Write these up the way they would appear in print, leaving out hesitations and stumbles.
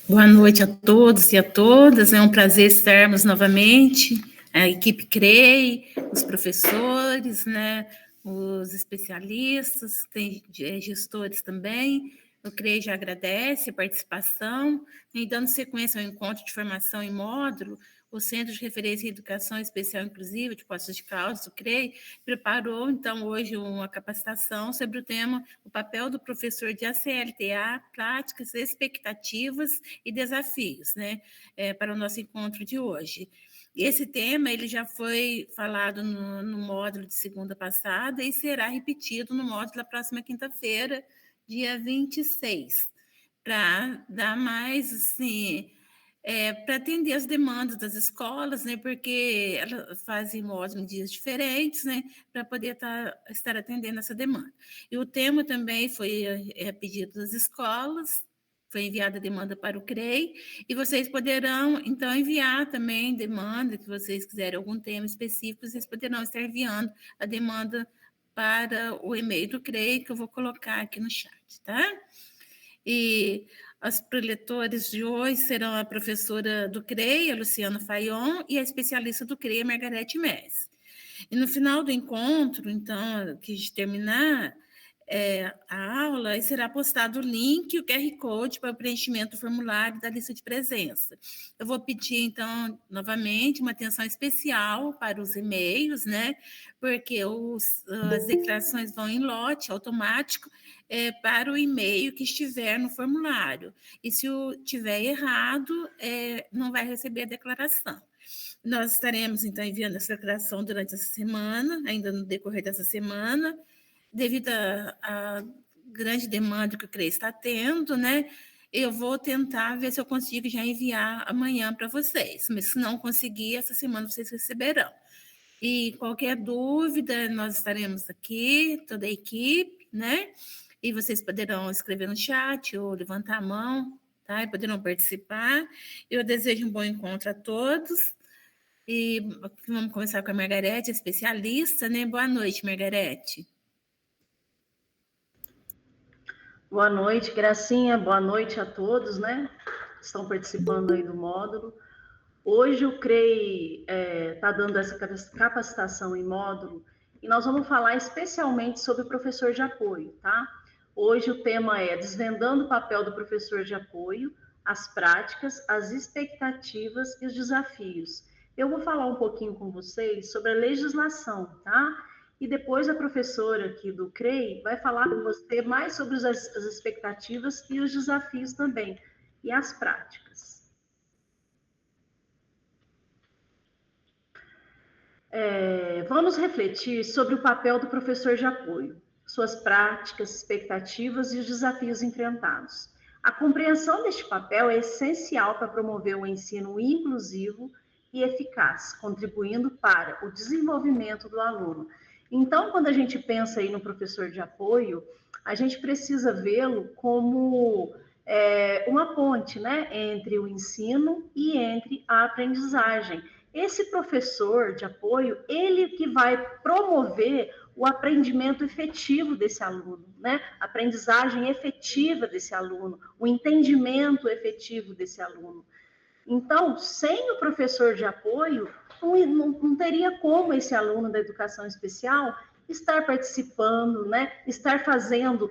Boa noite a todos e a todas. É um prazer estarmos novamente, a equipe CREI, os professores, né, os especialistas, tem gestores também. O CREI já agradece a participação, e dando sequência ao encontro de formação em módulo, o Centro de Referência em Educação Especial Inclusiva de Poços de Caldas, o CREI, preparou, então, hoje uma capacitação sobre o tema o papel do professor de ACLTA, práticas, expectativas e desafios, né, para o nosso encontro de hoje. Esse tema ele já foi falado no módulo de segunda passada e será repetido no módulo da próxima quinta-feira, dia 26, para dar mais, assim, para atender as demandas das escolas, né, porque elas fazem módulos em dias diferentes, né, para poder estar atendendo essa demanda. E o tema também foi a pedido das escolas, foi enviada a demanda para o CREI, e vocês poderão, então, enviar também demanda, que vocês quiserem algum tema específico, vocês poderão estar enviando a demanda para o e-mail do CREI, que eu vou colocar aqui no chat, tá? E as preletores de hoje serão a professora do CREI, a Luciana Fayon, e a especialista do CREI, a Margarete Messi. E no final do encontro, então, que de terminar a aula, será postado o link e o QR Code para o preenchimento do formulário da lista de presença. Eu vou pedir, então, novamente, uma atenção especial para os e-mails, né? Porque as declarações vão em lote automático para o e-mail que estiver no formulário. E se tiver errado, não vai receber a declaração. Nós estaremos, então, enviando essa declaração durante essa semana, ainda no decorrer dessa semana, devido à grande demanda que o CREI está tendo, né? Eu vou tentar ver se eu consigo já enviar amanhã para vocês, mas se não conseguir, essa semana vocês receberão. E qualquer dúvida, nós estaremos aqui, toda a equipe, né? E vocês poderão escrever no chat ou levantar a mão, tá? E poderão participar. Eu desejo um bom encontro a todos. E vamos começar com a Margarete, especialista, né? Boa noite, Margarete. Boa noite, Gracinha. Boa noite a todos, né? Estão participando aí do módulo. Hoje o CREI está dando essa capacitação em módulo e nós vamos falar especialmente sobre o professor de apoio, tá? Hoje o tema é desvendando o papel do professor de apoio, as práticas, as expectativas e os desafios. Eu vou falar um pouquinho com vocês sobre a legislação, tá? E depois a professora aqui do CREI vai falar com você mais sobre as expectativas e os desafios também, e as práticas. Vamos refletir sobre o papel do professor de apoio, suas práticas, expectativas e os desafios enfrentados. A compreensão deste papel é essencial para promover um ensino inclusivo e eficaz, contribuindo para o desenvolvimento do aluno. Então, quando a gente pensa aí no professor de apoio, a gente precisa vê-lo como uma ponte, né, entre o ensino e entre a aprendizagem. Esse professor de apoio, ele que vai promover o aprendimento efetivo desse aluno, né? A aprendizagem efetiva desse aluno, o entendimento efetivo desse aluno. Então, sem o professor de apoio, não teria como esse aluno da educação especial estar participando, né? Estar fazendo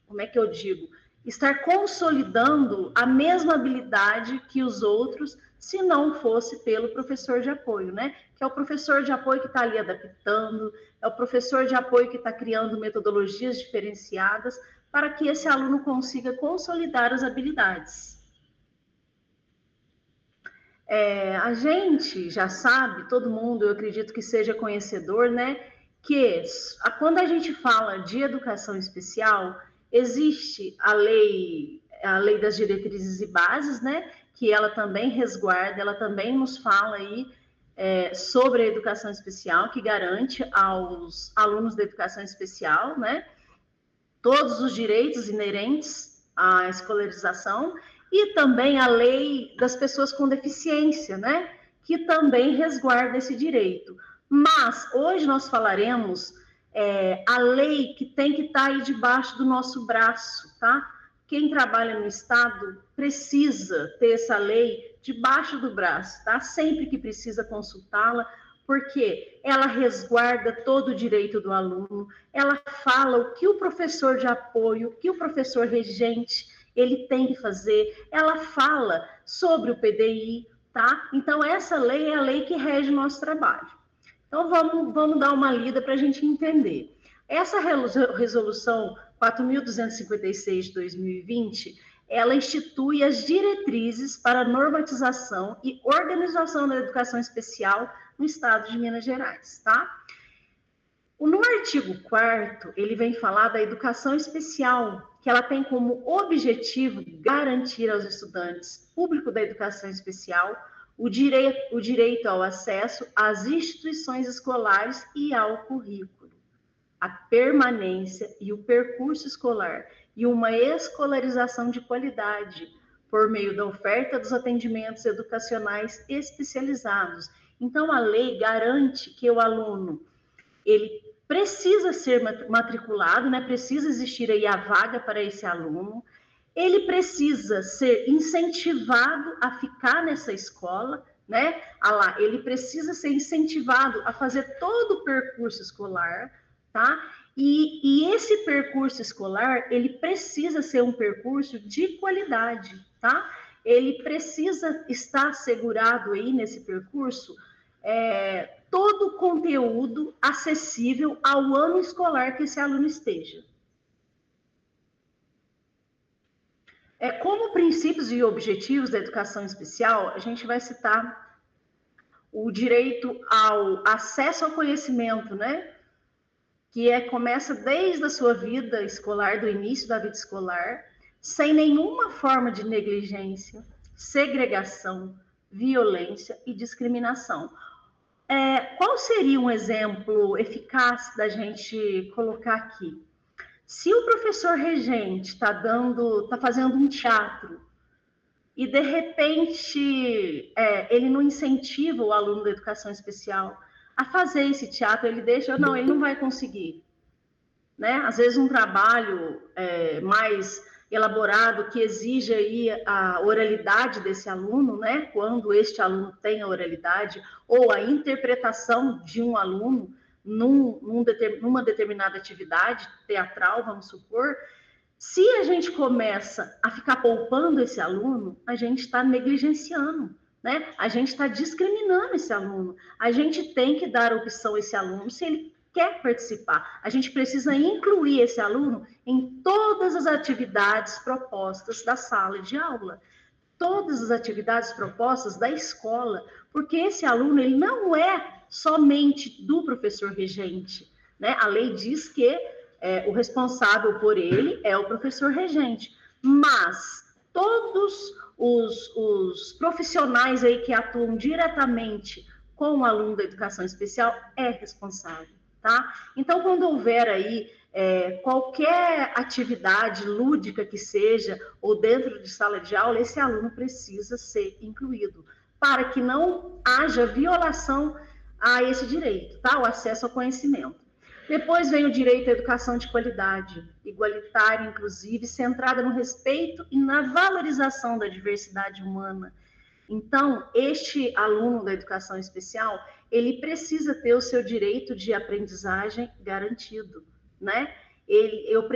como é que eu digo? Estar consolidando a mesma habilidade que os outros, se não fosse pelo professor de apoio, né? Que é o professor de apoio que está ali adaptando, é o professor de apoio que está criando metodologias diferenciadas para que esse aluno consiga consolidar as habilidades. A gente já sabe, todo mundo, eu acredito que seja conhecedor, né? Que quando a gente fala de educação especial, existe a lei das diretrizes e bases, né? Que ela também resguarda, ela também nos fala aí sobre a educação especial, que garante aos alunos da educação especial, né? Todos os direitos inerentes à escolarização e também a lei das pessoas com deficiência, né? Que também resguarda esse direito. Mas hoje nós falaremos a lei que tem que estar aí debaixo do nosso braço, tá? quem trabalha no Estado precisa ter essa lei debaixo do braço, tá? Sempre que precisa consultá-la, porque ela resguarda todo o direito do aluno, ela fala o que o professor de apoio, o que o professor regente, ele tem que fazer, ela fala sobre o PDI, tá? Então, essa lei é a lei que rege o nosso trabalho. Então, vamos dar uma lida para a gente entender. Essa resolução 4.256 de 2020, ela institui as diretrizes para a normatização e organização da educação especial no estado de Minas Gerais, tá? No artigo 4º, ele vem falar da educação especial, que ela tem como objetivo garantir aos estudantes público da educação especial o direito ao acesso às instituições escolares e ao currículo, a permanência e o percurso escolar e uma escolarização de qualidade por meio da oferta dos atendimentos educacionais especializados. Então, a lei garante que o aluno, ele precisa ser matriculado, né? Precisa existir aí a vaga para esse aluno, ele precisa ser incentivado a ficar nessa escola, né? Ele precisa ser incentivado a fazer todo o percurso escolar, tá? E esse percurso escolar, ele precisa ser um percurso de qualidade, tá? Ele precisa estar assegurado aí nesse percurso todo o conteúdo acessível ao ano escolar que esse aluno esteja. Como princípios e objetivos da educação especial, a gente vai citar o direito ao acesso ao conhecimento, né? Que começa desde a sua vida escolar, do início da vida escolar, sem nenhuma forma de negligência, segregação, violência e discriminação. Qual seria um exemplo eficaz da gente colocar aqui? Se o professor regente está fazendo um teatro e, de repente, ele não incentiva o aluno da educação especial a fazer esse teatro, ele não vai conseguir. Né? Às vezes, um trabalho mais elaborado que exige aí a oralidade desse aluno, né? Quando este aluno tem a oralidade, ou a interpretação de um aluno numa determinada atividade teatral, vamos supor, se a gente começa a ficar poupando esse aluno, a gente está negligenciando, né? A gente está discriminando esse aluno. A gente tem que dar opção a esse aluno se ele quer participar. A gente precisa incluir esse aluno em todas as atividades propostas da sala de aula, todas as atividades propostas da escola, porque esse aluno, ele não é somente do professor regente, né? A lei diz que o responsável por ele é o professor regente, mas todos os profissionais aí que atuam diretamente com o aluno da educação especial é responsável. Tá? Então, quando houver aí qualquer atividade lúdica que seja, ou dentro de sala de aula, esse aluno precisa ser incluído, para que não haja violação a esse direito, tá? O acesso ao conhecimento. Depois vem o direito à educação de qualidade, igualitária, inclusive, centrada no respeito e na valorização da diversidade humana. Então, este aluno da educação especial, ele precisa ter o seu direito de aprendizagem garantido, né? Eu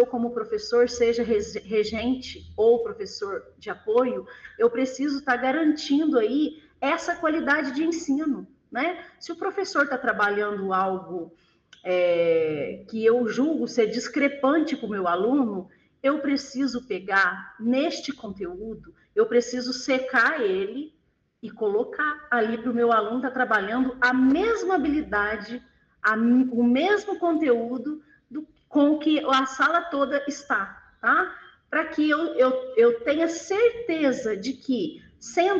como professor, seja regente ou professor de apoio, eu preciso estar garantindo aí essa qualidade de ensino, né? Se o professor está trabalhando algo que eu julgo ser discrepante com o meu aluno, eu preciso pegar neste conteúdo, eu preciso secar ele e colocar ali para o meu aluno estar trabalhando a mesma habilidade, o mesmo conteúdo com que a sala toda está, tá? Para que eu tenha certeza de que,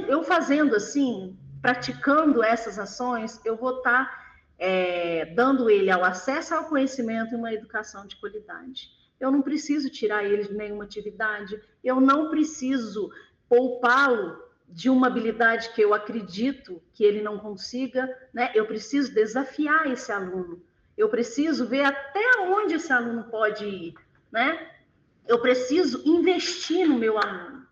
eu fazendo assim, praticando essas ações, eu vou estar dando ele ao acesso ao conhecimento e uma educação de qualidade. Eu não preciso tirar ele de nenhuma atividade, eu não preciso poupá-lo de uma habilidade que eu acredito que ele não consiga, né? Eu preciso desafiar esse aluno, eu preciso ver até onde esse aluno pode ir, né? Eu preciso investir no meu aluno.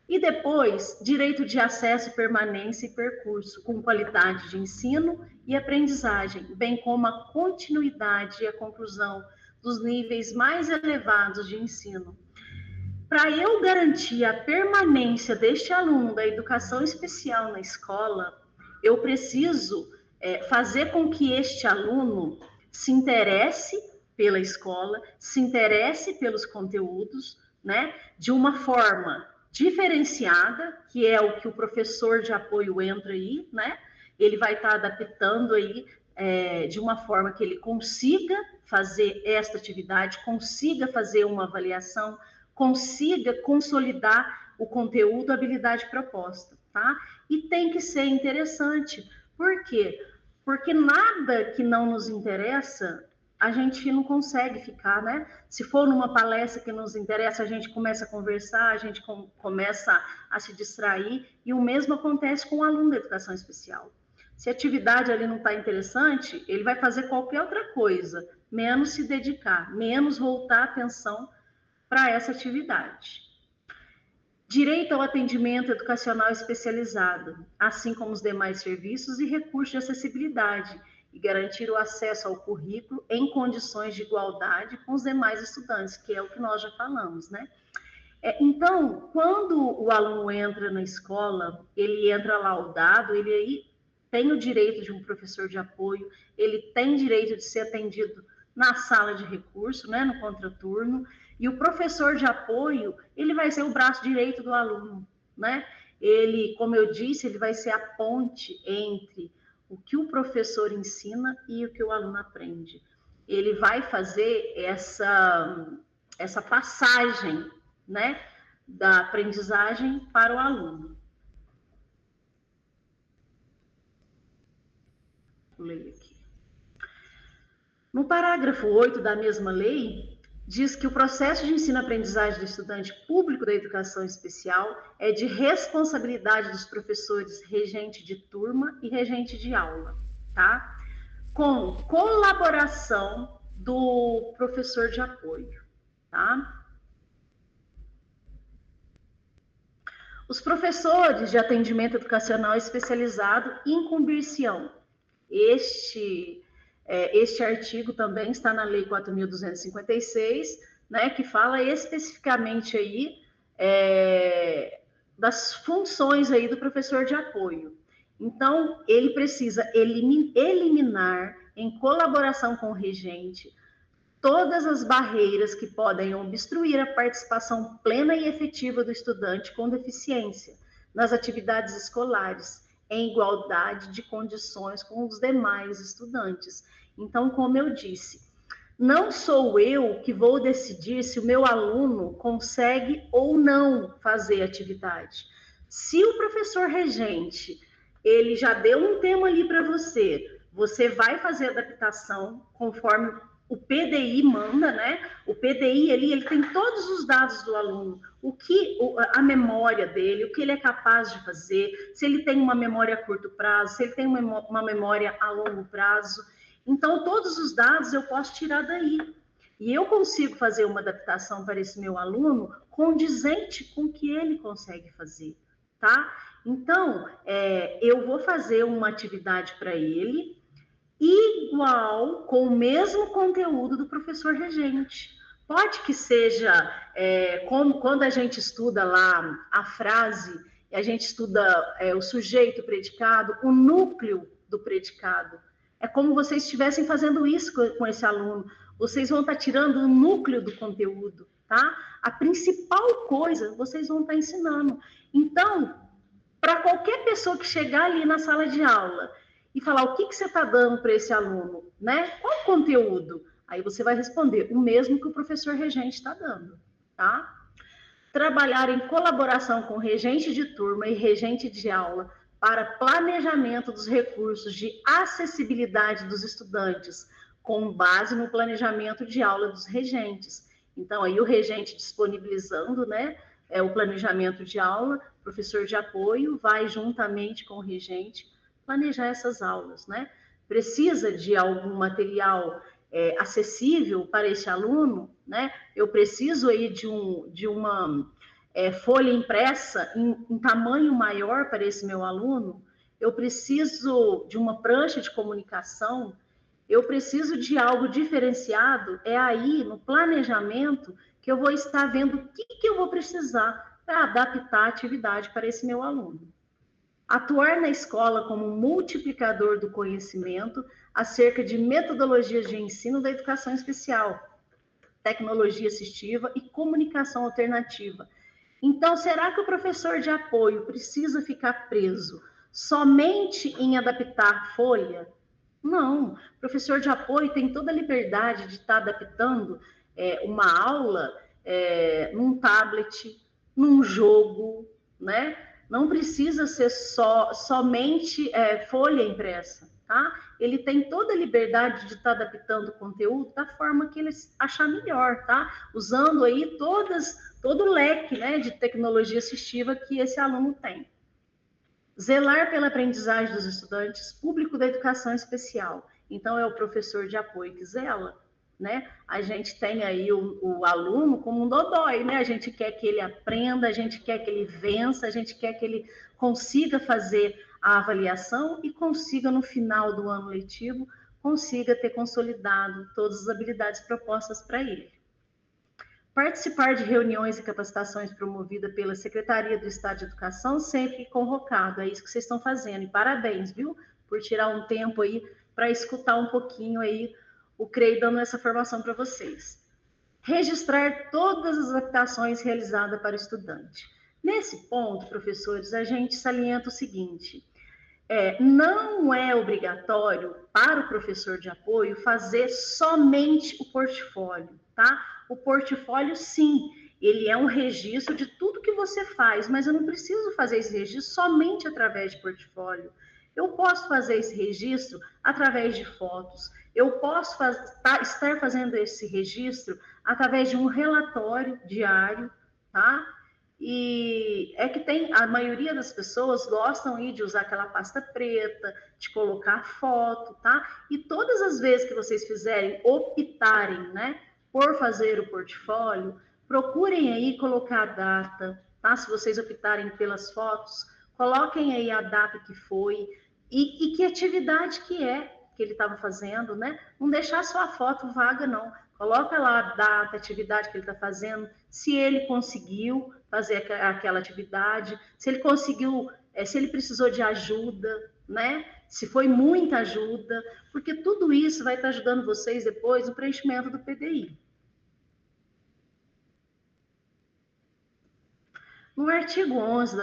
E depois, direito de acesso, permanência e percurso, com qualidade de ensino e aprendizagem, bem como a continuidade e a conclusão dos níveis mais elevados de ensino. Para eu garantir a permanência deste aluno da educação especial na escola, eu preciso fazer com que este aluno se interesse pela escola, se interesse pelos conteúdos, né, de uma forma diferenciada, que é o que o professor de apoio entra aí, né? Ele vai estar adaptando aí de uma forma que ele consiga fazer esta atividade, consiga fazer uma avaliação, consiga consolidar o conteúdo, a habilidade proposta, tá? E tem que ser interessante. Por quê? Porque nada que não nos interessa, a gente não consegue ficar, né? Se for numa palestra que nos interessa, a gente começa a conversar, a gente começa a se distrair, e o mesmo acontece com o aluno da educação especial. Se a atividade ali não está interessante, ele vai fazer qualquer outra coisa, menos se dedicar, menos voltar a atenção para essa atividade. Direito ao atendimento educacional especializado, assim como os demais serviços e recursos de acessibilidade, e garantir o acesso ao currículo em condições de igualdade com os demais estudantes, que é o que nós já falamos, né? Então, quando o aluno entra na escola, ele entra laudado, ele aí tem o direito de um professor de apoio, ele tem direito de ser atendido na sala de recurso, né, no contraturno, e o professor de apoio, ele vai ser o braço direito do aluno, né? Ele, como eu disse, ele vai ser a ponte entre o que o professor ensina e o que o aluno aprende. Ele vai fazer essa passagem, né, da aprendizagem para o aluno. Vou ler aqui. No parágrafo 8 da mesma lei, diz que o processo de ensino-aprendizagem do estudante público da educação especial é de responsabilidade dos professores regente de turma e regente de aula, tá? Com colaboração do professor de apoio, tá? Os professores de atendimento educacional especializado incumbir-se-ão. Este artigo também está na Lei 4.256, né, que fala especificamente aí das funções aí do professor de apoio. Então, ele precisa eliminar, em colaboração com o regente, todas as barreiras que podem obstruir a participação plena e efetiva do estudante com deficiência nas atividades escolares, em igualdade de condições com os demais estudantes. Então, como eu disse, não sou eu que vou decidir se o meu aluno consegue ou não fazer atividade. Se o professor regente, ele já deu um tema ali para você, você vai fazer adaptação conforme o PDI manda, né? O PDI ele tem todos os dados do aluno, a memória dele, o que ele é capaz de fazer, se ele tem uma memória a curto prazo, se ele tem uma memória a longo prazo. Então, todos os dados eu posso tirar daí. E eu consigo fazer uma adaptação para esse meu aluno condizente com o que ele consegue fazer, tá? Então, eu vou fazer uma atividade para ele igual, com o mesmo conteúdo do professor regente. Pode que seja, como quando a gente estuda lá a frase, a gente estuda o sujeito, o predicado, o núcleo do predicado. É como vocês estivessem fazendo isso com esse aluno. Vocês vão estar tirando o núcleo do conteúdo, tá? A principal coisa vocês vão estar ensinando. Então, para qualquer pessoa que chegar ali na sala de aula e falar o que você está dando para esse aluno, né? Qual o conteúdo? Aí você vai responder o mesmo que o professor regente está dando, tá? Trabalhar em colaboração com regente de turma e regente de aula para planejamento dos recursos de acessibilidade dos estudantes, com base no planejamento de aula dos regentes. Então, aí o regente disponibilizando, né, o planejamento de aula, o professor de apoio vai juntamente com o regente planejar essas aulas, né? Precisa de algum material acessível para esse aluno, né? Eu preciso aí de uma folha impressa em tamanho maior para esse meu aluno, eu preciso de uma prancha de comunicação, eu preciso de algo diferenciado, é aí no planejamento que eu vou estar vendo o que eu vou precisar para adaptar a atividade para esse meu aluno. Atuar na escola como multiplicador do conhecimento acerca de metodologias de ensino da educação especial, tecnologia assistiva e comunicação alternativa. Então, será que o professor de apoio precisa ficar preso somente em adaptar folha? Não, o professor de apoio tem toda a liberdade de estar adaptando uma aula num tablet, num jogo, né? Não precisa ser somente folha impressa, tá? Ele tem toda a liberdade de estar adaptando o conteúdo da forma que ele achar melhor, tá? Usando aí todo o leque, né, de tecnologia assistiva que esse aluno tem. Zelar pela aprendizagem dos estudantes, público da educação especial. Então, é o professor de apoio que zela, né? A gente tem aí o aluno como um dodói, né? A gente quer que ele aprenda, a gente quer que ele vença, a gente quer que ele consiga fazer a avaliação e consiga, no final do ano letivo, consiga ter consolidado todas as habilidades propostas para ele. Participar de reuniões e capacitações promovidas pela Secretaria do Estado de Educação, sempre convocado. É isso que vocês estão fazendo. E parabéns, viu? Por tirar um tempo aí para escutar um pouquinho aí o CREI dando essa formação para vocês. Registrar todas as adaptações realizadas para o estudante. Nesse ponto, professores, a gente salienta o seguinte: não é obrigatório para o professor de apoio fazer somente o portfólio, tá? O portfólio, sim, ele é um registro de tudo que você faz, mas eu não preciso fazer esse registro somente através de portfólio. Eu posso fazer esse registro através de fotos, eu posso estar fazendo esse registro através de um relatório diário, tá? E é que a maioria das pessoas gostam aí de usar aquela pasta preta, de colocar foto, tá? E todas as vezes que vocês optarem, né, por fazer o portfólio, procurem aí colocar a data, tá? Se vocês optarem pelas fotos, coloquem aí a data que foi e que atividade que ele estava fazendo, né? Não deixar só a foto vaga, não. Coloca lá a data, a atividade que ele está fazendo, se ele conseguiu fazer aquela atividade, se ele conseguiu, se ele precisou de ajuda, né? Se foi muita ajuda, porque tudo isso vai estar ajudando vocês depois no preenchimento do PDI. No artigo 11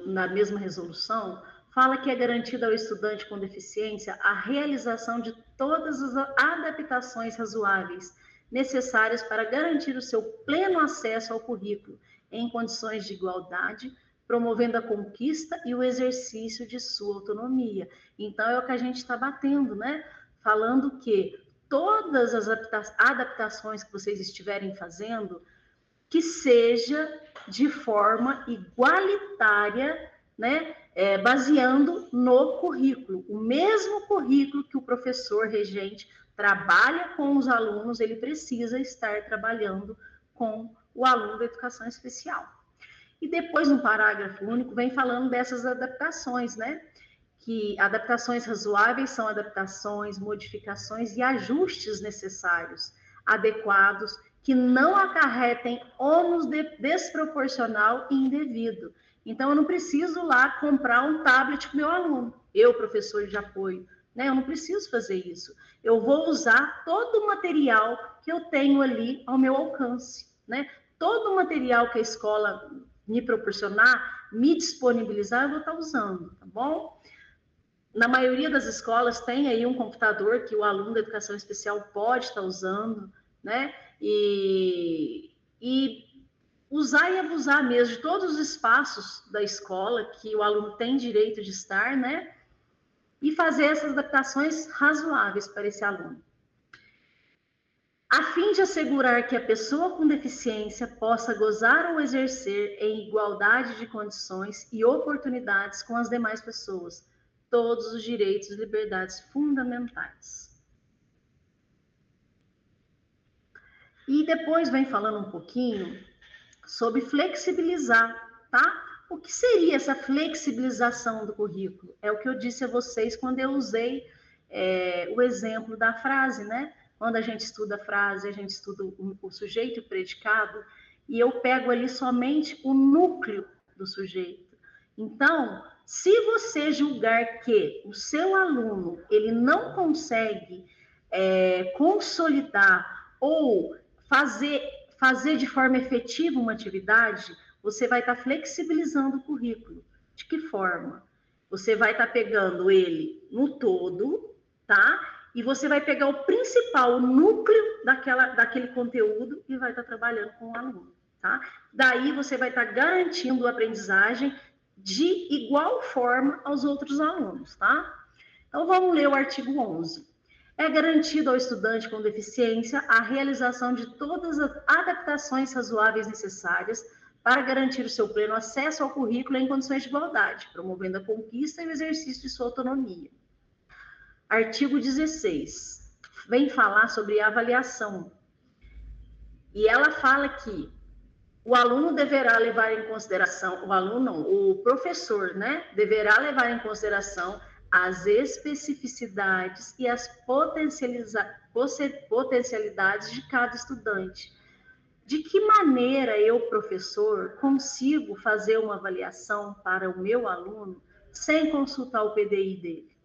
na mesma resolução, fala que é garantida ao estudante com deficiência a realização de todas as adaptações razoáveis necessárias para garantir o seu pleno acesso ao currículo, em condições de igualdade, promovendo a conquista e o exercício de sua autonomia. Então, é o que a gente está batendo, né? Falando que todas as adaptações que vocês estiverem fazendo, que seja de forma igualitária, né? Baseando no currículo. O mesmo currículo que o professor regente trabalha com os alunos, ele precisa estar trabalhando com o aluno da educação especial. E depois, no parágrafo único, vem falando dessas adaptações, né? Que adaptações razoáveis são adaptações, modificações e ajustes necessários, adequados, que não acarretem ônus desproporcional e indevido. Então, eu não preciso lá comprar um tablet para o meu aluno, eu, professor de apoio, né? Eu não preciso fazer isso. Eu vou usar todo o material que eu tenho ali ao meu alcance, né? Todo o material que a escola me proporcionar, me disponibilizar, eu vou estar usando, tá bom? Na maioria das escolas tem aí um computador que o aluno da educação especial pode estar usando, né? E usar e abusar mesmo de todos os espaços da escola que o aluno tem direito de estar, né? E fazer essas adaptações razoáveis para esse aluno, a fim de assegurar que a pessoa com deficiência possa gozar ou exercer em igualdade de condições e oportunidades com as demais pessoas todos os direitos e liberdades fundamentais. E depois vem falando um pouquinho sobre flexibilizar, tá? O que seria essa flexibilização do currículo? É o que eu disse a vocês quando eu usei o exemplo da frase, né? Quando a gente estuda a frase, a gente estuda o sujeito e o predicado, e eu pego ali somente o núcleo do sujeito. Então, se você julgar que o seu aluno ele não consegue consolidar ou fazer de forma efetiva uma atividade, você vai estar flexibilizando o currículo. De que forma? Você vai estar pegando ele no todo, tá? E você vai pegar o principal, o núcleo daquele conteúdo e vai estar trabalhando com o aluno, tá? Daí você vai estar garantindo a aprendizagem de igual forma aos outros alunos, tá? Então vamos ler o artigo 11. É garantido ao estudante com deficiência a realização de todas as adaptações razoáveis necessárias para garantir o seu pleno acesso ao currículo em condições de igualdade, promovendo a conquista e o exercício de sua autonomia. Artigo 16. Vem falar sobre avaliação. E ela fala que o aluno deverá levar em consideração, o aluno não, o professor, né, deverá levar em consideração as especificidades e as potencialidades de cada estudante. De que maneira eu, professor, consigo fazer uma avaliação para o meu aluno sem consultar o PDI dele?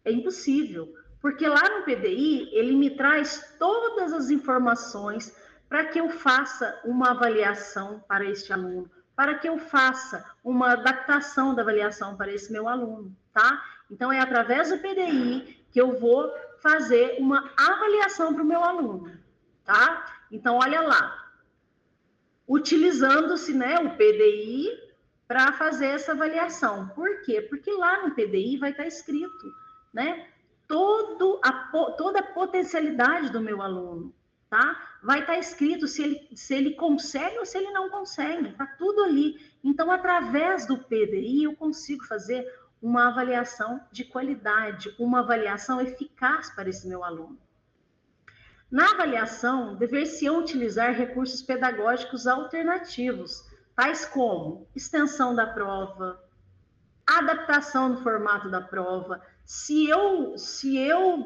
É impossível, porque lá no PDI ele me traz todas as informações para que eu faça uma avaliação para este aluno, para que eu faça uma adaptação da avaliação para esse meu aluno, tá? Então, é através do PDI que eu vou fazer uma avaliação para o meu aluno, tá? Então, olha lá, utilizando-se, né, o PDI para fazer essa avaliação. Por quê? Porque lá no PDI vai estar escrito, né, toda a potencialidade do meu aluno, tá? Vai estar escrito se ele consegue ou se ele não consegue, tá tudo ali. Então, através do PDI, eu consigo fazer uma avaliação de qualidade, uma avaliação eficaz para esse meu aluno. Na avaliação, dever-se-ão utilizar recursos pedagógicos alternativos, tais como extensão da prova, adaptação do formato da prova. Se eu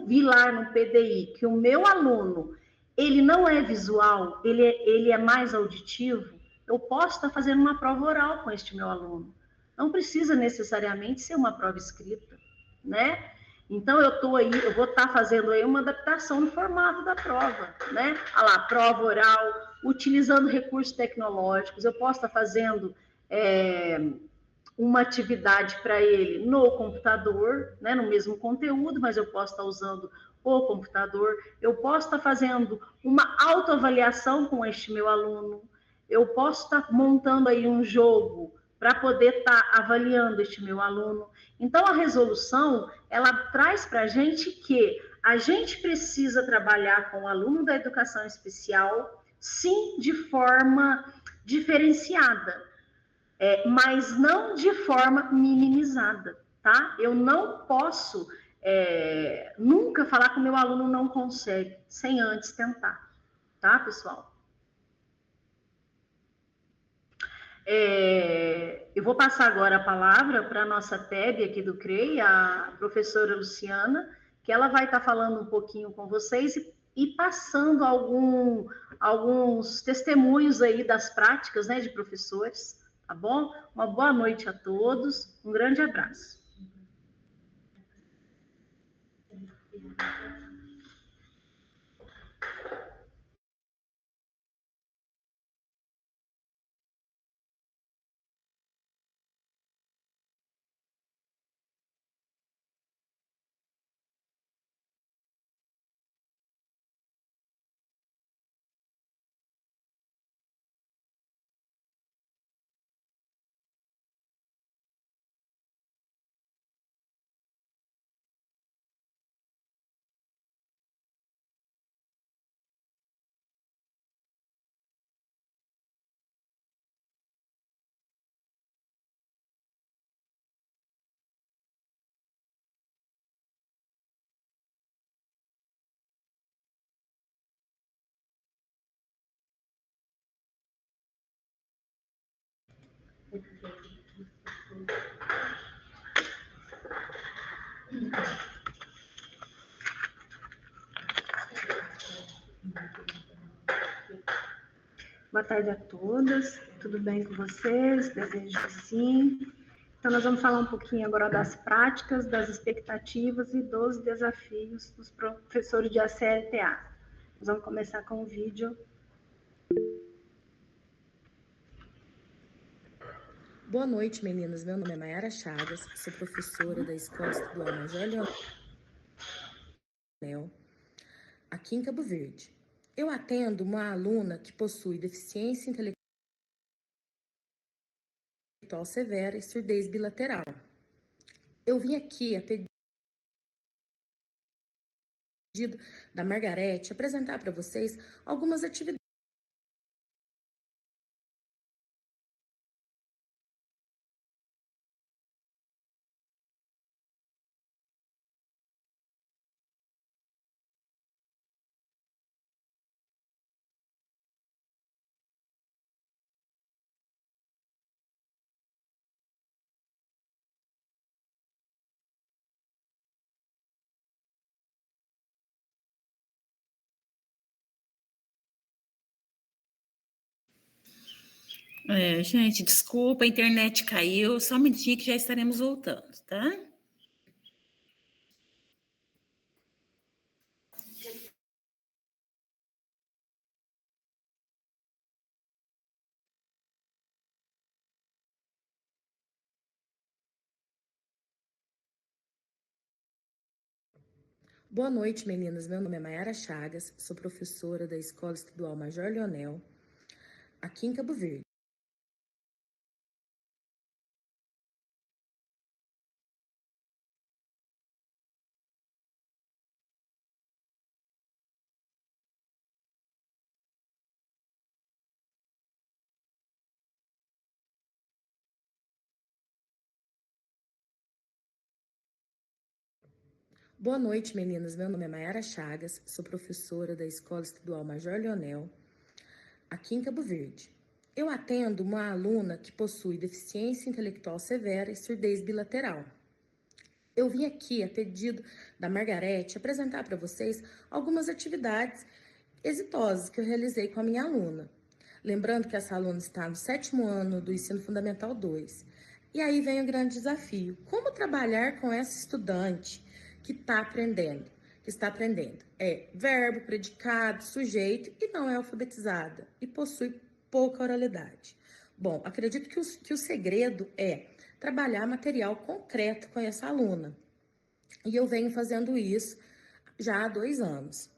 vi lá no PDI que o meu aluno ele não é visual, ele é mais auditivo, eu posso estar fazendo uma prova oral com este meu aluno. Não precisa necessariamente ser uma prova escrita, né? Então, eu vou estar fazendo aí uma adaptação no formato da prova, né? Olha lá, prova oral, utilizando recursos tecnológicos, eu posso estar fazendo uma atividade para ele no computador, né, no mesmo conteúdo, mas eu posso estar usando o computador, eu posso estar fazendo uma autoavaliação com este meu aluno, eu posso estar montando aí um jogo para poder estar avaliando este meu aluno. Então, a resolução, ela traz para a gente que a gente precisa trabalhar com o aluno da educação especial, sim, de forma diferenciada, mas não de forma minimizada, tá? Eu não posso nunca falar que o meu aluno não consegue, sem antes tentar, tá, pessoal? Eu vou passar agora a palavra para a nossa TEB aqui do CREI, a professora Luciana, que ela vai estar falando um pouquinho com vocês e passando alguns testemunhos aí das práticas, né, de professores, tá bom? Uma boa noite a todos, um grande abraço. Boa tarde a todas, tudo bem com vocês? Desejo que sim. Então, nós vamos falar um pouquinho agora das práticas, das expectativas e dos desafios dos professores de ACLTA. Nós vamos começar com o vídeo. Boa noite, meninas. Meu nome é Mayara Chagas, sou professora da Escola Estadual Major Leonel, aqui em Cabo Verde. Eu atendo uma aluna que possui deficiência intelectual severa e surdez bilateral. Eu vim aqui a pedido da Margarete apresentar para vocês algumas atividades Gente, desculpa, a internet caiu, só um minutinho que já estaremos voltando, tá? Boa noite, meninas. Meu nome é Mayara Chagas, sou professora da Escola Estadual Major Leonel, aqui em Cabo Verde. Boa noite, meninas. Meu nome é Mayara Chagas, sou professora da Escola Estadual Major Leonel, aqui em Cabo Verde. Eu atendo uma aluna que possui deficiência intelectual severa e surdez bilateral. Eu vim aqui a pedido da Margarete apresentar para vocês algumas atividades exitosas que eu realizei com a minha aluna. Lembrando que essa aluna está no 7º ano do Ensino Fundamental 2. E aí vem o grande desafio: como trabalhar com essa estudante que está aprendendo? É verbo, predicado, sujeito e não é alfabetizada e possui pouca oralidade. Bom, acredito que o segredo é trabalhar material concreto com essa aluna. E eu venho fazendo isso já há 2 anos.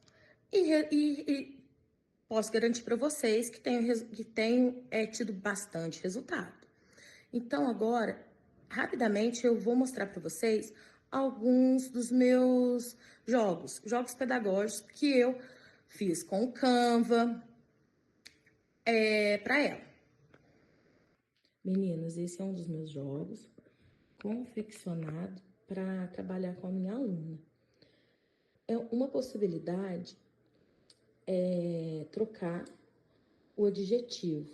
E posso garantir para vocês que tenho tido bastante resultado. Então, agora, rapidamente, eu vou mostrar para vocês alguns dos meus jogos pedagógicos que eu fiz com o Canva para ela. Meninas, esse é um dos meus jogos confeccionado para trabalhar com a minha aluna. É uma possibilidade trocar o adjetivo.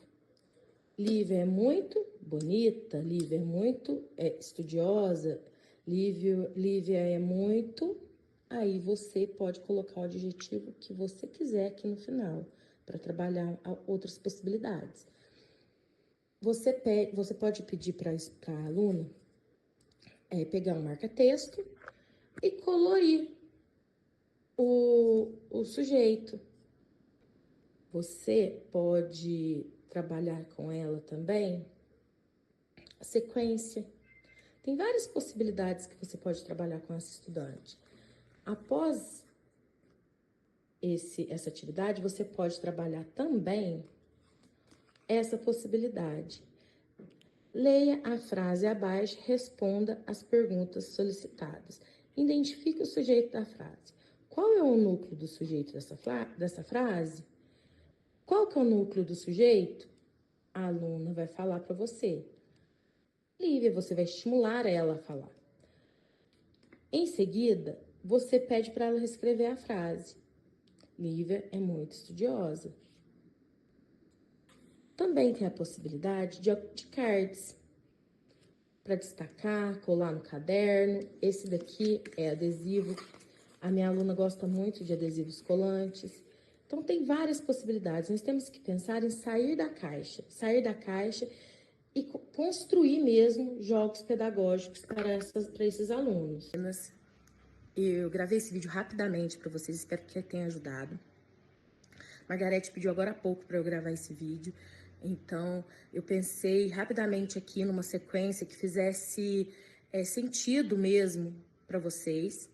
Lívia é muito bonita, Lívia é muito estudiosa, Lívia é muito... Aí você pode colocar o adjetivo que você quiser aqui no final, para trabalhar outras possibilidades. Você pode pedir para a aluna pegar um marca-texto e colorir o sujeito. Você pode trabalhar com ela também a sequência. Tem várias possibilidades que você pode trabalhar com essa estudante. Após essa atividade, você pode trabalhar também essa possibilidade. Leia a frase abaixo, responda as perguntas solicitadas. Identifique o sujeito da frase. Qual é o núcleo do sujeito dessa frase? Qual que é o núcleo do sujeito? A aluna vai falar para você. Lívia, você vai estimular ela a falar. Em seguida, você pede para ela reescrever a frase. Lívia é muito estudiosa. Também tem a possibilidade de cards. para destacar, colar no caderno. Esse daqui é adesivo. A minha aluna gosta muito de adesivos colantes. Então, tem várias possibilidades. Nós temos que pensar em sair da caixa e construir mesmo jogos pedagógicos para esses alunos. Eu gravei esse vídeo rapidamente para vocês, espero que tenha ajudado. Margarete pediu agora há pouco para eu gravar esse vídeo, então eu pensei rapidamente aqui numa sequência que fizesse sentido mesmo para vocês.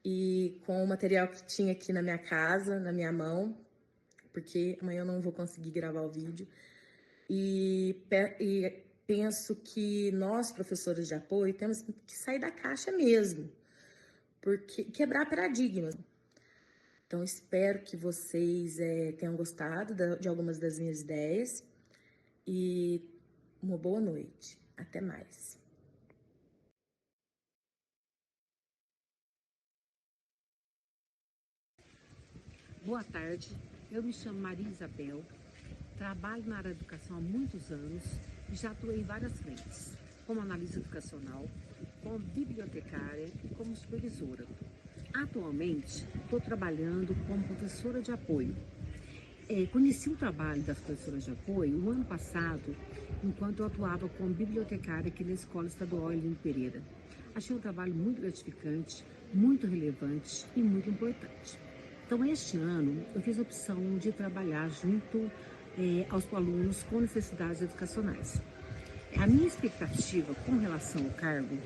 E com o material que tinha aqui na minha casa, na minha mão, porque amanhã eu não vou conseguir gravar o vídeo. E penso que nós, professores de apoio, temos que sair da caixa mesmo, porque quebrar paradigmas. Então, espero que vocês tenham gostado de algumas das minhas ideias e uma boa noite. Até mais. Boa tarde, eu me chamo Maria Isabel, trabalho na área da educação há muitos anos e já atuei em várias frentes, como analista educacional, como bibliotecária e como supervisora. Atualmente, estou trabalhando como professora de apoio. Conheci o trabalho das professoras de apoio o ano passado, enquanto eu atuava como bibliotecária aqui na Escola Estadual Elinho Pereira. Achei um trabalho muito gratificante, muito relevante e muito importante. Então, este ano, eu fiz a opção de trabalhar junto aos alunos com necessidades educacionais. A minha expectativa com relação ao cargo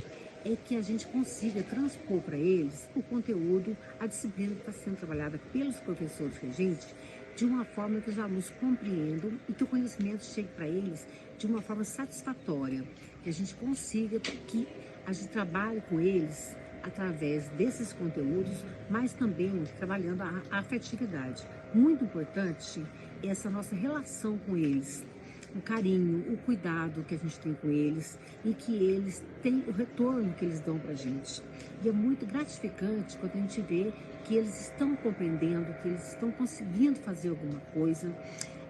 é que a gente consiga transpor para eles o conteúdo, a disciplina que está sendo trabalhada pelos professores regentes, de uma forma que os alunos compreendam e que o conhecimento chegue para eles de uma forma satisfatória, que a gente consiga que a gente trabalhe com eles através desses conteúdos, mas também trabalhando a afetividade. Muito importante essa nossa relação com eles, o carinho, o cuidado que a gente tem com eles e que eles têm o retorno que eles dão para a gente. E é muito gratificante quando a gente vê que eles estão compreendendo, que eles estão conseguindo fazer alguma coisa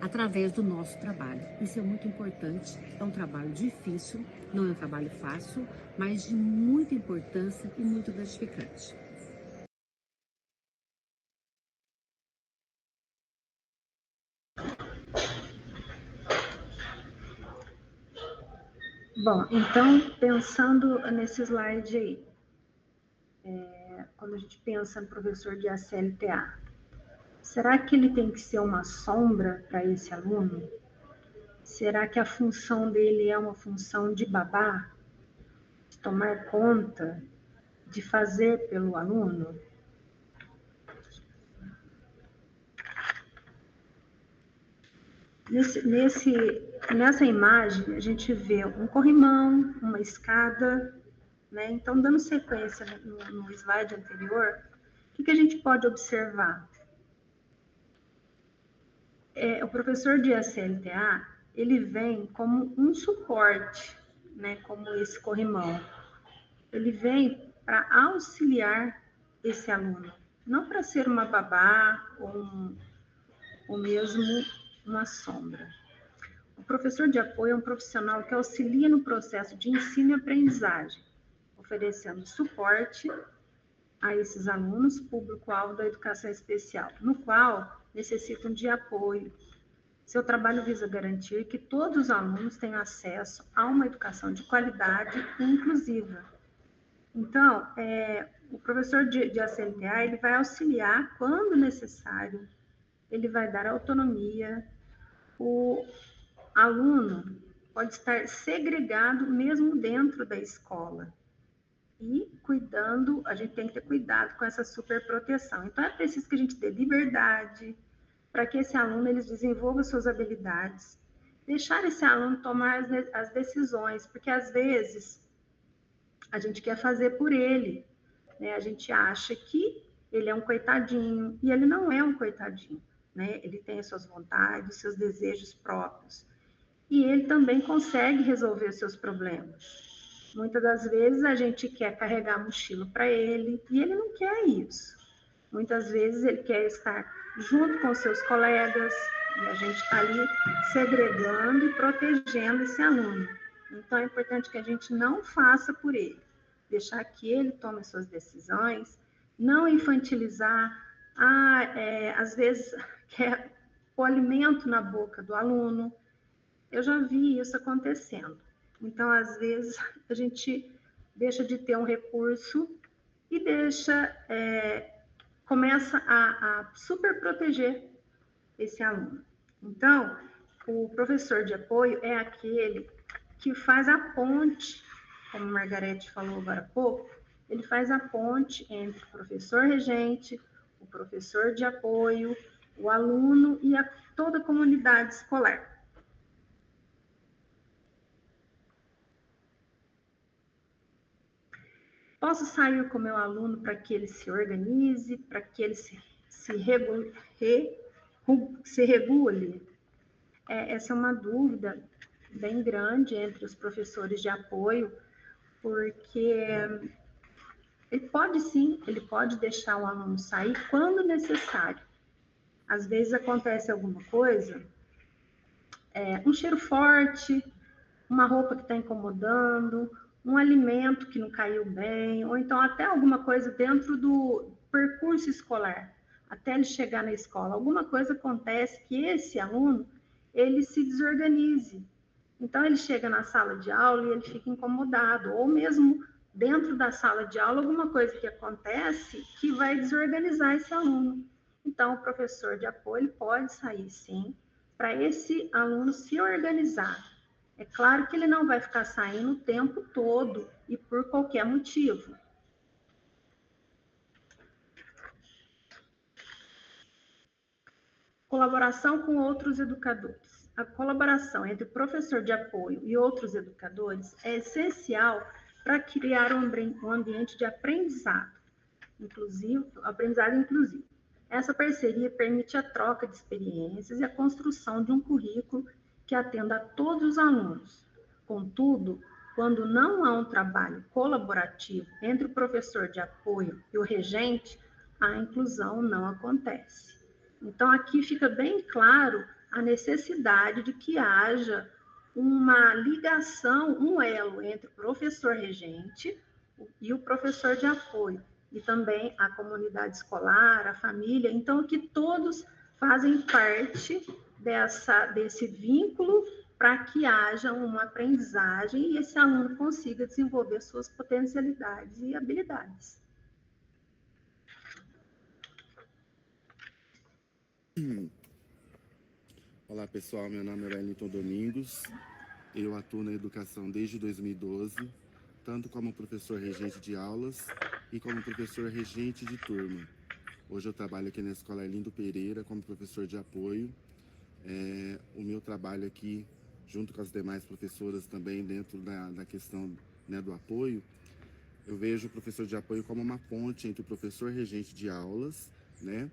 através do nosso trabalho. Isso é muito importante, é um trabalho difícil, não é um trabalho fácil, mas de muita importância e muito gratificante. Bom, então, pensando nesse slide aí, quando a gente pensa no professor de ACLTA, será que ele tem que ser uma sombra para esse aluno? Será que a função dele é uma função de babá? De tomar conta? De fazer pelo aluno? Nessa imagem, a gente vê um corrimão, uma escada, né? Então, dando sequência no slide anterior, o que a gente pode observar? O professor de ACLTA, ele vem como um suporte, né? Como esse corrimão. Ele vem para auxiliar esse aluno, não para ser uma babá ou mesmo uma sombra. O professor de apoio é um profissional que auxilia no processo de ensino e aprendizagem, oferecendo suporte a esses alunos, público-alvo da educação especial, no qual necessitam de apoio. Seu trabalho visa garantir que todos os alunos tenham acesso a uma educação de qualidade e inclusiva. Então, o professor de ACLTA, ele vai auxiliar quando necessário, ele vai dar autonomia. O aluno pode estar segregado mesmo dentro da escola. E cuidando, a gente tem que ter cuidado com essa superproteção. Então, é preciso que a gente dê liberdade para que esse aluno ele desenvolva suas habilidades, deixar esse aluno tomar as decisões, porque às vezes a gente quer fazer por ele, né? A gente acha que ele é um coitadinho, e ele não é um coitadinho, né? Ele tem as suas vontades, seus desejos próprios, e ele também consegue resolver os seus problemas. Muitas das vezes a gente quer carregar a mochila para ele, e ele não quer isso. Muitas vezes ele quer estar junto com seus colegas, e a gente está ali segregando e protegendo esse aluno. Então, é importante que a gente não faça por ele, deixar que ele tome as suas decisões, não infantilizar, às vezes quer o alimento na boca do aluno. Eu já vi isso acontecendo. Então, às vezes, a gente deixa de ter um recurso e começa a super proteger esse aluno. Então, o professor de apoio é aquele que faz a ponte, como a Margarete falou agora há pouco, ele faz a ponte entre o professor regente, o professor de apoio, o aluno e toda a comunidade escolar. Posso sair com o meu aluno para que ele se organize, para que ele se regule? Essa é uma dúvida bem grande entre os professores de apoio, porque ele pode deixar o aluno sair quando necessário. Às vezes acontece alguma coisa, um cheiro forte, uma roupa que está incomodando, um alimento que não caiu bem, ou então até alguma coisa dentro do percurso escolar, até ele chegar na escola. Alguma coisa acontece que esse aluno, ele se desorganize. Então, ele chega na sala de aula e ele fica incomodado, ou mesmo dentro da sala de aula, alguma coisa que acontece que vai desorganizar esse aluno. Então, o professor de apoio pode sair, sim, para esse aluno se organizar. É claro que ele não vai ficar saindo o tempo todo e por qualquer motivo. Colaboração com outros educadores. A colaboração entre o professor de apoio e outros educadores é essencial para criar um ambiente de aprendizado inclusivo. Essa parceria permite a troca de experiências e a construção de um currículo que atenda a todos os alunos. Contudo, quando não há um trabalho colaborativo entre o professor de apoio e o regente, a inclusão não acontece. Então, aqui fica bem claro a necessidade de que haja uma ligação, um elo entre o professor regente e o professor de apoio, e também a comunidade escolar, a família. Então, que todos fazem parte desse vínculo para que haja uma aprendizagem e esse aluno consiga desenvolver suas potencialidades e habilidades. Olá pessoal, meu nome é Wellington Domingos, eu atuo na educação desde 2012, tanto como professor regente de aulas e como professor regente de turma. Hoje eu trabalho aqui na Escola Arlindo Pereira como professor de apoio. O meu trabalho aqui, junto com as demais professoras também dentro da questão, né, do apoio, eu vejo o professor de apoio como uma ponte entre o professor regente de aulas, né,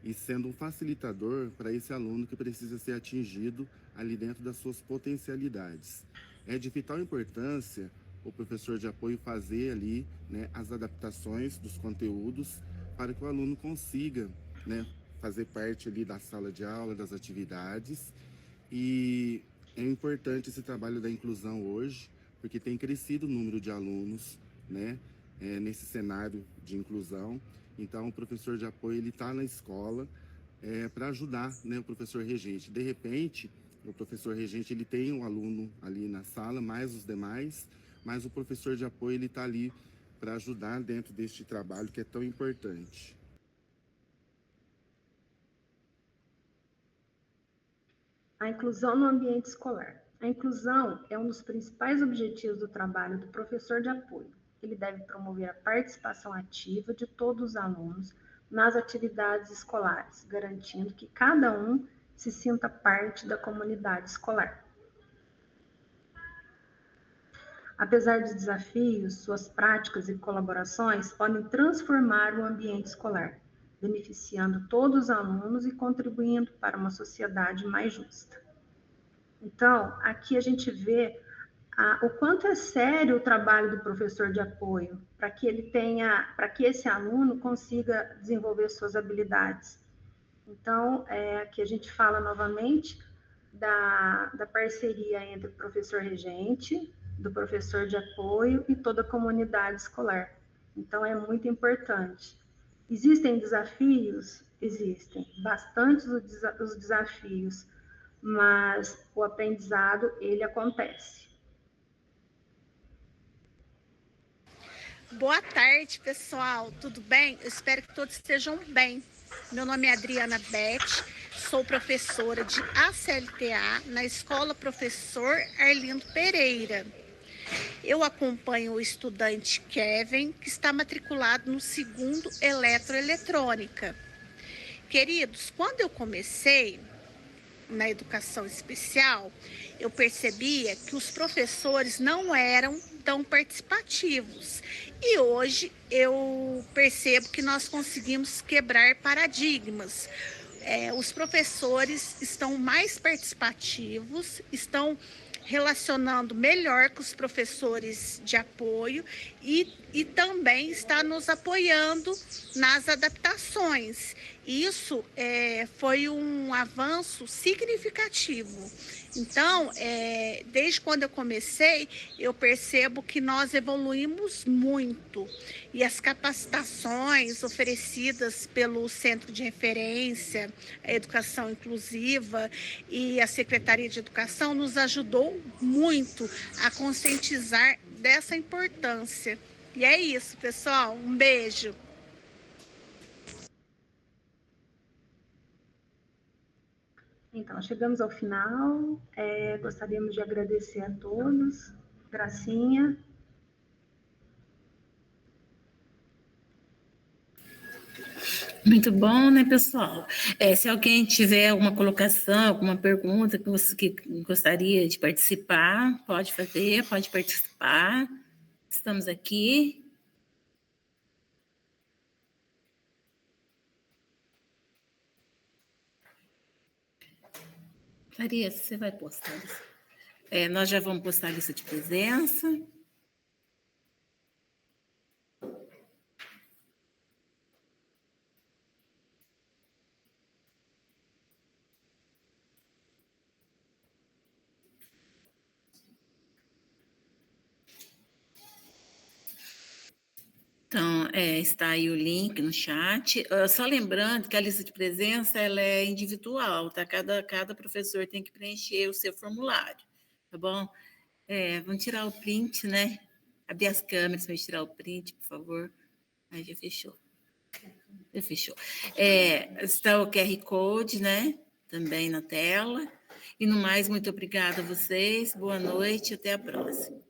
e sendo um facilitador para esse aluno que precisa ser atingido ali dentro das suas potencialidades. É de vital importância o professor de apoio fazer ali, né, as adaptações dos conteúdos para que o aluno consiga, né, fazer parte ali da sala de aula, das atividades. E é importante esse trabalho da inclusão hoje, porque tem crescido o número de alunos, né, nesse cenário de inclusão. Então, o professor de apoio ele está na escola para ajudar, né, o professor regente. De repente, o professor regente ele tem um aluno ali na sala, mais os demais, mas o professor de apoio ele está ali para ajudar dentro deste trabalho que é tão importante. A inclusão no ambiente escolar. A inclusão é um dos principais objetivos do trabalho do professor de apoio. Ele deve promover a participação ativa de todos os alunos nas atividades escolares, garantindo que cada um se sinta parte da comunidade escolar. Apesar dos desafios, suas práticas e colaborações podem transformar o ambiente escolar, beneficiando todos os alunos e contribuindo para uma sociedade mais justa. Então, aqui a gente vê o quanto é sério o trabalho do professor de apoio, para que esse aluno consiga desenvolver suas habilidades. Então, aqui a gente fala novamente da parceria entre o professor regente, do professor de apoio e toda a comunidade escolar. Então, é muito importante. Existem desafios? Existem, bastantes os desafios, mas o aprendizado, ele acontece. Boa tarde, pessoal. Tudo bem? Eu espero que todos estejam bem. Meu nome é Adriana Beth, sou professora de ACLTA na Escola Professor Arlindo Pereira. Eu acompanho o estudante Kevin, que está matriculado no 2º Eletroeletrônica. Queridos, quando eu comecei na educação especial, eu percebia que os professores não eram tão participativos. E hoje eu percebo que nós conseguimos quebrar paradigmas. Os professores estão mais participativos, estão relacionando melhor com os professores de apoio e também está nos apoiando nas adaptações. Isso foi um avanço significativo. Então, desde quando eu comecei, eu percebo que nós evoluímos muito. E as capacitações oferecidas pelo Centro de Referência, a Educação Inclusiva e a Secretaria de Educação nos ajudou muito a conscientizar dessa importância. E é isso, pessoal. Um beijo. Então, chegamos ao final. Gostaríamos de agradecer a todos. Gracinha. Muito bom, né, pessoal? Se alguém tiver alguma colocação, alguma pergunta que gostaria de participar, pode fazer, pode participar. Estamos aqui. Clarissa, você vai postar isso? Nós já vamos postar a lista de presença. Então, está aí o link no chat. Só lembrando que a lista de presença ela é individual, tá? Cada professor tem que preencher o seu formulário, tá bom? Vamos tirar o print, né? Abrir as câmeras para tirar o print, por favor. Aí já fechou. Já fechou. Está o QR Code, né? Também na tela. E no mais, muito obrigada a vocês. Boa noite, até a próxima.